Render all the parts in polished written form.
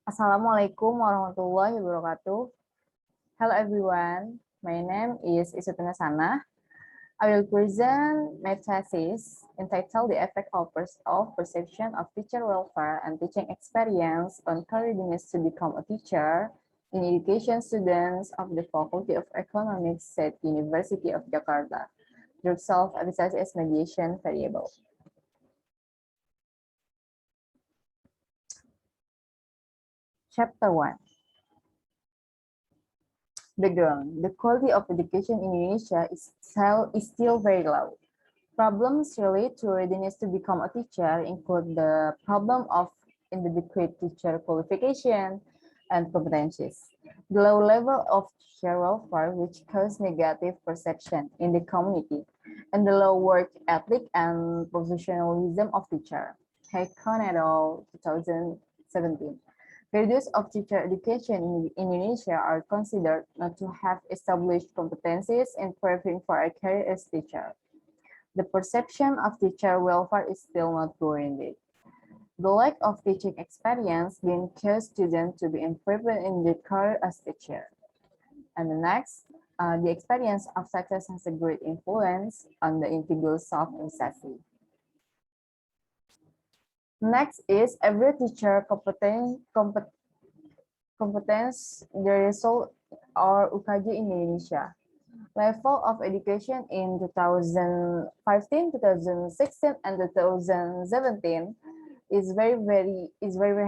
Assalamualaikum warahmatullahi wabarakatuh. Hello everyone, my name is Uswatun Hasanah. I will present my thesis entitled The Effect of Perception of Teacher Welfare and Teaching Experience on Readiness to Become a Teacher in Education Students of the Faculty of Economics at University of Jakarta through self-efficacy as mediation variable. Chapter 1. Background. The quality of education in Indonesia is still very low. Problems related to readiness to become a teacher include the problem of inadequate teacher qualification and competencies, the low level of teacher welfare, which causes negative perception in the community, and the low work ethic and professionalism of teacher. Haikon et al. 2017. Graduates of teacher education in Indonesia are considered not to have established competencies in preparing for a career as teacher. The perception of teacher welfare is still not warranted. The lack of teaching experience can cause students to be improved in their career as teacher. And the next, the experience of success has a great influence on the individual self-efficacy. Next is every teacher competence the result or UKJ in Indonesia. Level of education in 2015, 2016, and 2017 is very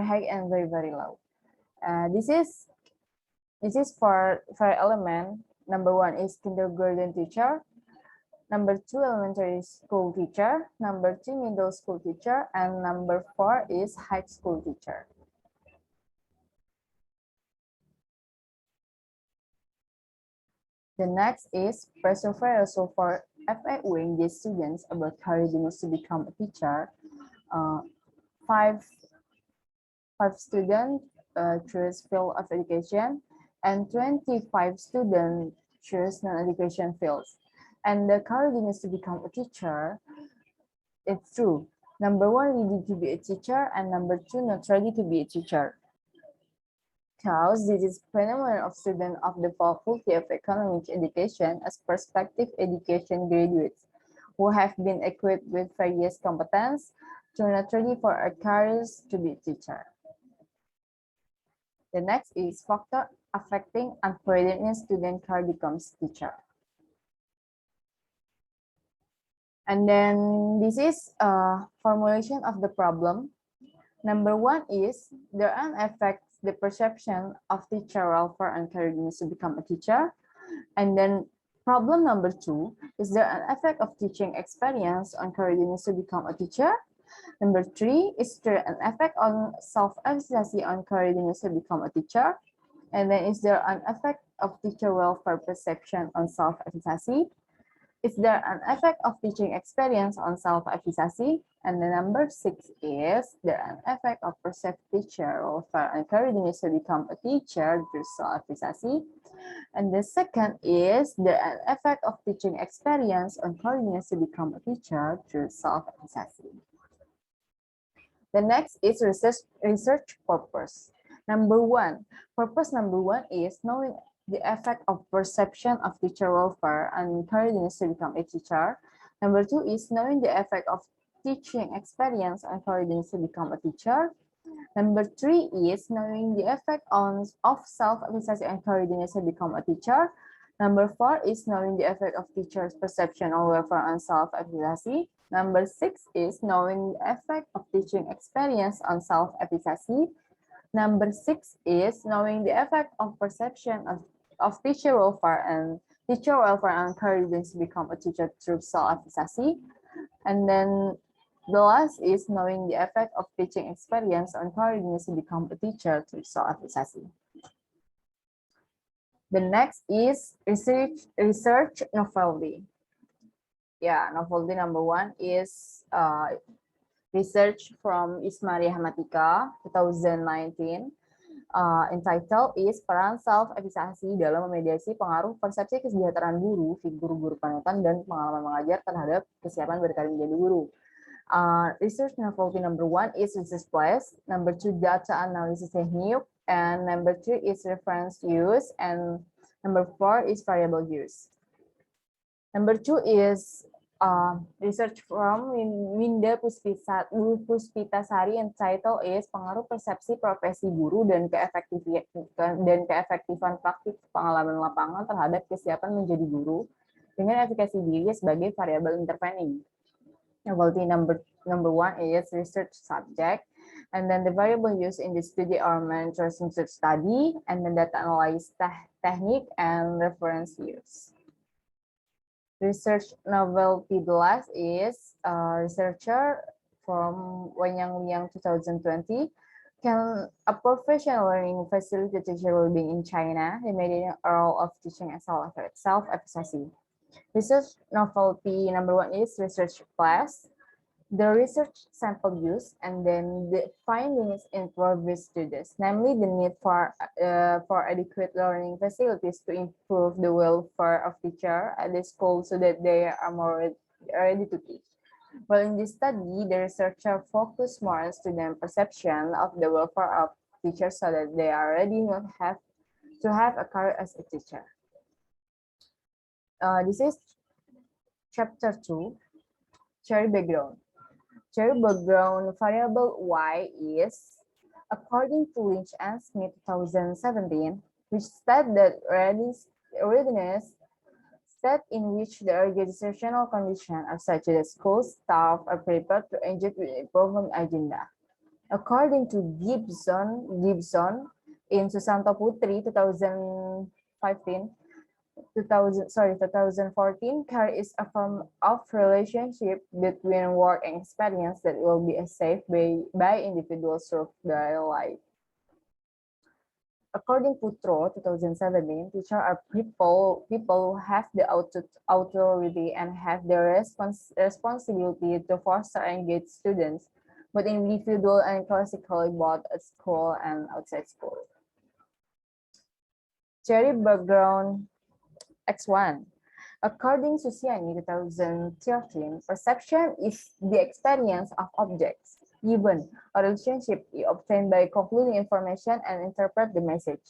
high and very low. This is for element. Number 1 is kindergarten teacher. Number 2, elementary school teacher. Number 2, middle school teacher. And number 4 is high school teacher. The next is persevere. So for FA engage students about readiness to become a teacher. 5 students choose field of education and 25 students choose non-education fields. And the readiness to become a teacher, it's true. Number 1, ready to be a teacher, and number 2, not ready to be a teacher. Because this is phenomenon of students of the Faculty of Economic Education as prospective education graduates who have been equipped with various competence to not ready for a career to be a teacher. The next is factor affecting unreadiness student career becomes teacher. And then this is a formulation of the problem. Number 1 is there an effect the perception of teacher welfare and readiness to become a teacher. And then problem number 2 is there an effect of teaching experience on readiness to become a teacher. Number 3 is there an effect on self-efficacy on readiness to become a teacher. And then is there an effect of teacher welfare perception on self-efficacy? Is there an effect of teaching experience on self-efficacy? And the number 6 is there an effect of perceived teacher welfare and readiness to become a teacher through self-efficacy? And the second is there an effect of teaching experience on readiness to become a teacher through self-efficacy? The next is research purpose. Purpose number one is knowing the effect of perception of teacher welfare and readiness to become a teacher. Number 2 is knowing the effect of teaching experience and readiness to become a teacher. Number 3 is knowing the effect of self-efficacy and readiness to become a teacher. Number 4 is knowing the effect of teachers' perception of welfare and self-efficacy. Number 6 is knowing the effect of teaching experience on self-efficacy. Number 6 is knowing the effect of perception of teacher welfare and readiness to become a teacher through self-efficacy. And then the last is knowing the effect of teaching experience on readiness to become a teacher through self-efficacy. The next is research novelty. Yeah, novelty number 1 is research from Ismari Hamatika 2019. Entitled is peran self-efficacy dalam memediasi pengaruh persepsi kesejahteraan guru, figur guru panutan, dan pengalaman mengajar terhadap kesiapan berkarir menjadi guru. Research novelty number 1 is research place, number 2 data analysis technique, and number 3 is reference use, and number 4 is variable use. Number 2 is research from Winda Puspitasari, and title is Pengaruh Persepsi Profesi Guru dan Keefektifan Praktik Pengalaman Lapangan terhadap Kesiapan Menjadi Guru dengan efikasi diri sebagai variabel intervening. Novelty number 1 is research subject, and then the variable used in the study or research study, and then data analysis technique and reference use. Research novelty the last is researcher from Wenyang Liang 2020. Can a professional learning facilitate teacher well-being in China? The main role of teaching as self-efficacy. Research novelty number 1 is research class, the research sample use, and then the findings improve with students, namely the need for adequate learning facilities to improve the welfare of teacher at the school so that they are more ready to teach. Well, in this study, the researcher focused more on student perception of the welfare of teachers so that they are ready to have a career as a teacher. This is chapter 2, theory background. Theory background variable Y is, according to Lynch and Smith 2017, which state that readiness state in which the organizational conditions are such that school staff are prepared to engage with improvement agenda. According to Gibson in Susanto Putri 2014, care is a form of relationship between work and experience that will be assessed by individuals through their life. According to Putro 2017, teachers are people who have the authority and have the responsibility to foster and engage students, both individual and classically, both at school and outside school. Theory background X1. According to Siani 2013, perception is the experience of objects, given a relationship obtained by concluding information and interpret the message.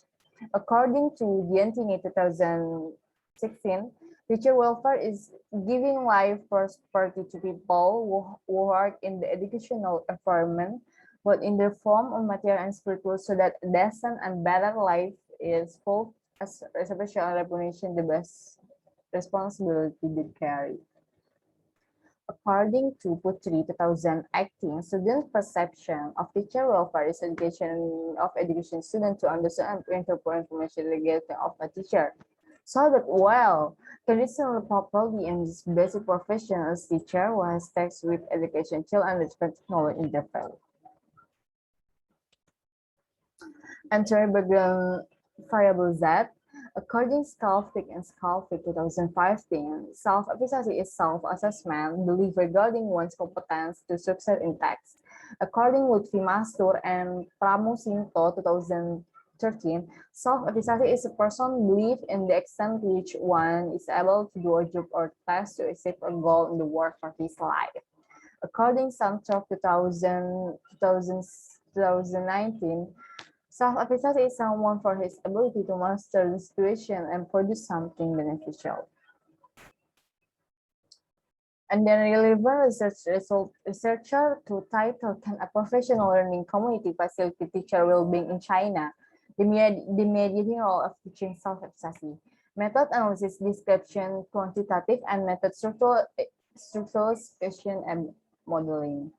According to Diantini 2016, teacher welfare is giving life prosperity to people who work in the educational environment, both in the form of material and spiritual, so that a decent and better life is full as reservation and recognition the best responsibility they carry. According to Putri 2018, student perception of teacher welfare is education students to understand and to interpret information related of a teacher, so that while conditional properly in this basic profession as teacher who has text with education child and respect knowledge in their field. Enter background variable Z. According to Scalfic and Scalfic 2015, self-efficacy is self-assessment belief regarding one's competence to succeed in text. According to Lutfi Mastur and Pramusinto 2013, self-efficacy is a person's belief in the extent to which one is able to do a job or task to achieve a goal in the work of his life. According to Samtrop 2019, self-efficacy is someone for his ability to master the situation and produce something beneficial. And then relevant research result researcher to title, can a professional learning community facilitate teacher well-being in China? The mediating role of teaching self-efficacy. Method analysis, description, quantitative, and method structural question and modeling.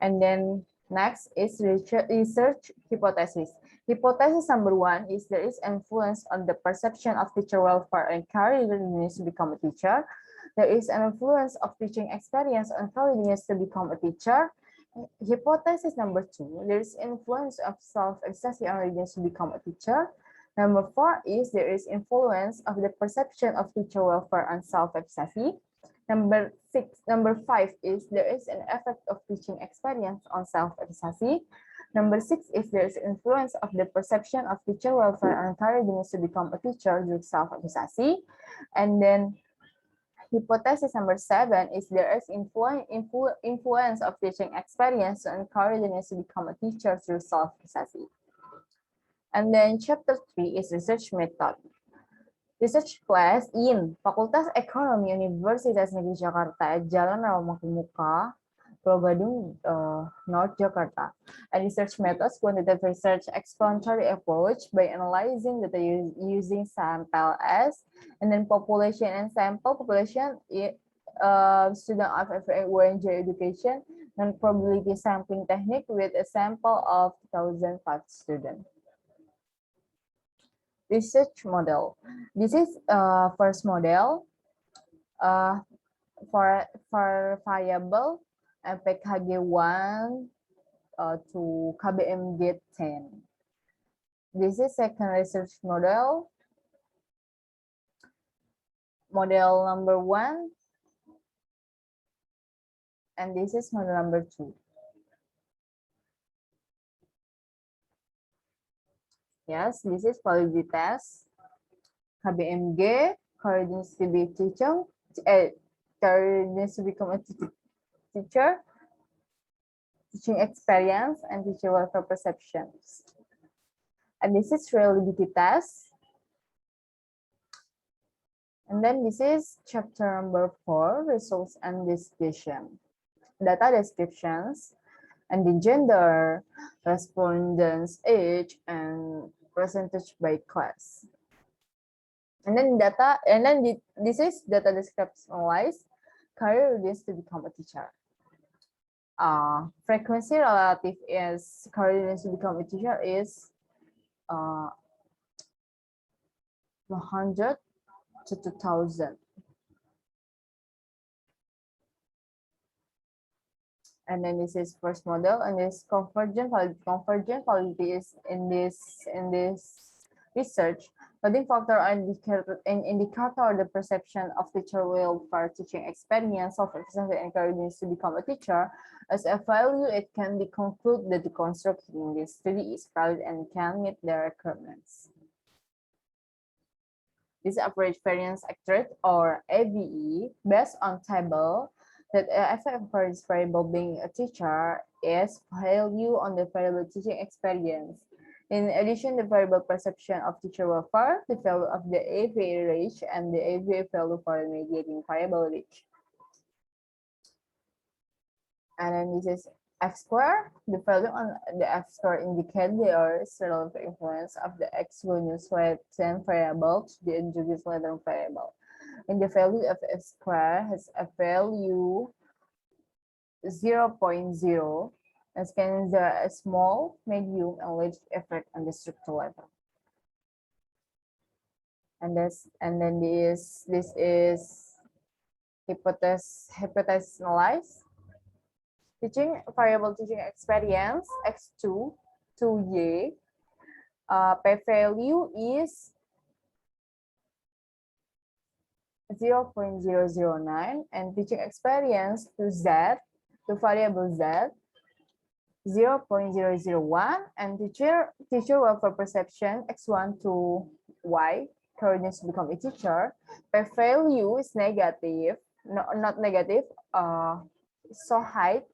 And then next is research hypothesis. Hypothesis number 1 is there is influence on the perception of teacher welfare and career readiness to become a teacher. There is an influence of teaching experience on career readiness to become a teacher. Hypothesis number 2, there is influence of self-efficacy on readiness to become a teacher. Number 4 is there is influence of the perception of teacher welfare on self-efficacy. Number 5 is there is an effect of teaching experience on self-efficacy. Number 6 is there is influence of the perception of teacher welfare on career readiness to become a teacher through self-efficacy. And then Hypothesis number 7 is there is influence of teaching experience to encourage students to become a teacher through self-efficacy. And then chapter 3 is research method. Research class in Fakultas Ekonomi Universitas Negeri Jakarta, Jalan Rawamangun, Pulau Gadung, North Jakarta. And research methods, quantitative research explanatory approach by analyzing data using sample S, and then population and sample population, student of FAWNJ education, and probability sampling technique with a sample of 2005 students. Research model. This is first model for variable PKG1 to KBMG10. This is second research model. Model number 1. And this is model number 2. Yes, this is validity test. KBMG, courage to be teacher, courage to become a teacher, teaching experience, and teacher welfare perceptions. And this is reliability test. And then this is chapter number 4, results and discussion. Data descriptions, and the gender, respondents age, and percentage by class. And then this is data descriptionalized career readiness to become a teacher. Frequency relative is career readiness to become a teacher is 100 to 2000. And then this is first model, and this convergent validity is in this research. Loading factor and indicator the perception of teacher will for teaching experience of encouragement to become a teacher. As a value, it can be concluded that the construct in this study is valid and can meet the requirements. This average variance accurate or AVE based on table that FF variable being a teacher is value on the variable teaching experience. In addition, the variable perception of teacher welfare, the value of the AVA range, and the AVA value for the mediating variable range. And then this is F square. The value on the F square indicates the relative influence of the exogenous latent variable to the endogenous latent variable. And the value of F square has a value 0.0, as can the small, medium, and large effect on the structural level. And then this is hypothesis analyze. Teaching variable teaching experience x2 to y. P value is 0.009, and teaching experience to z, to variable z, 0.001, and teacher welfare perception x1 to y, courage to become a teacher. P value is negative, not negative, so high.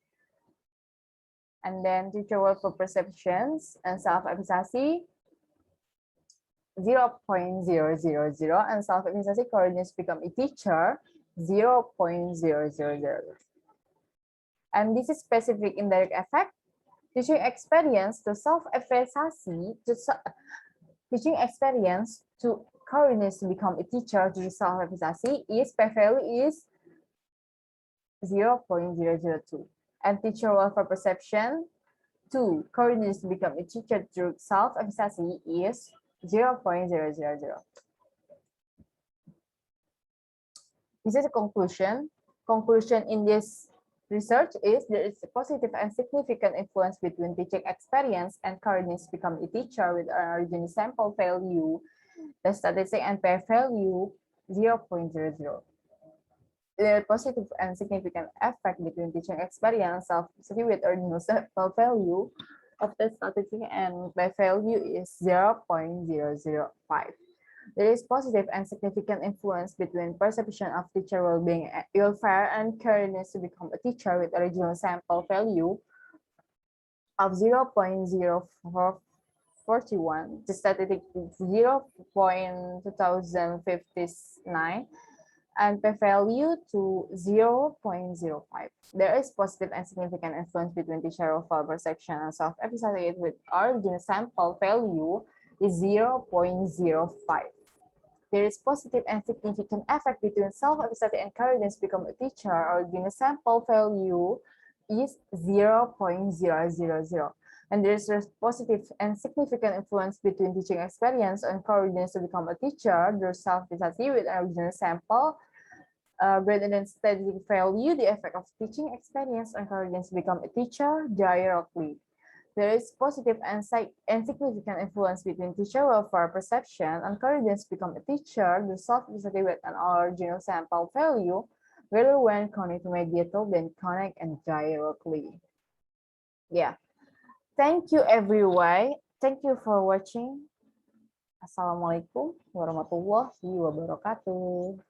And then teacher welfare perceptions and self-efficacy 0.000, and self-efficacy courage to become a teacher 0.000. And this is specific indirect effect. Teaching experience to self-efficacy, teaching experience to courage to become a teacher to self-efficacy is P value is 0.002. And teacher welfare perception to courage to become a teacher through self-efficacy is 0.000. This is a conclusion. Conclusion in this research is there is a positive and significant influence between teaching experience and courage to become a teacher with an original sample value, the statistic and P value 0.00. There are positive and significant effect between teaching experience self-efficacy with original sample value of the statistic and P value is 0.005. There is positive and significant influence between perception of teacher well-being, welfare, and careerness to become a teacher with original sample value of 0.0441, the statistic 0.2059, and p-value to 0.05. There is positive and significant influence between teacher welfare perception and self-efficacy with original sample value is 0.05. There is positive and significant effect between self-efficacy and careerness to become a teacher. Original sample value is 0.000. And there is positive and significant influence between teaching experience and careerness to become a teacher. There's self-efficacy with original sample greater than statistic value, the effect of teaching experience and careerness to become a teacher directly. There is positive and significant influence between teacher welfare perception and careerness to become a teacher. The self-efficacy with an original sample value greater when connected mediated than connect and directly. Yeah. Thank you everyone. Thank you for watching. Assalamualaikum warahmatullahi wabarakatuh.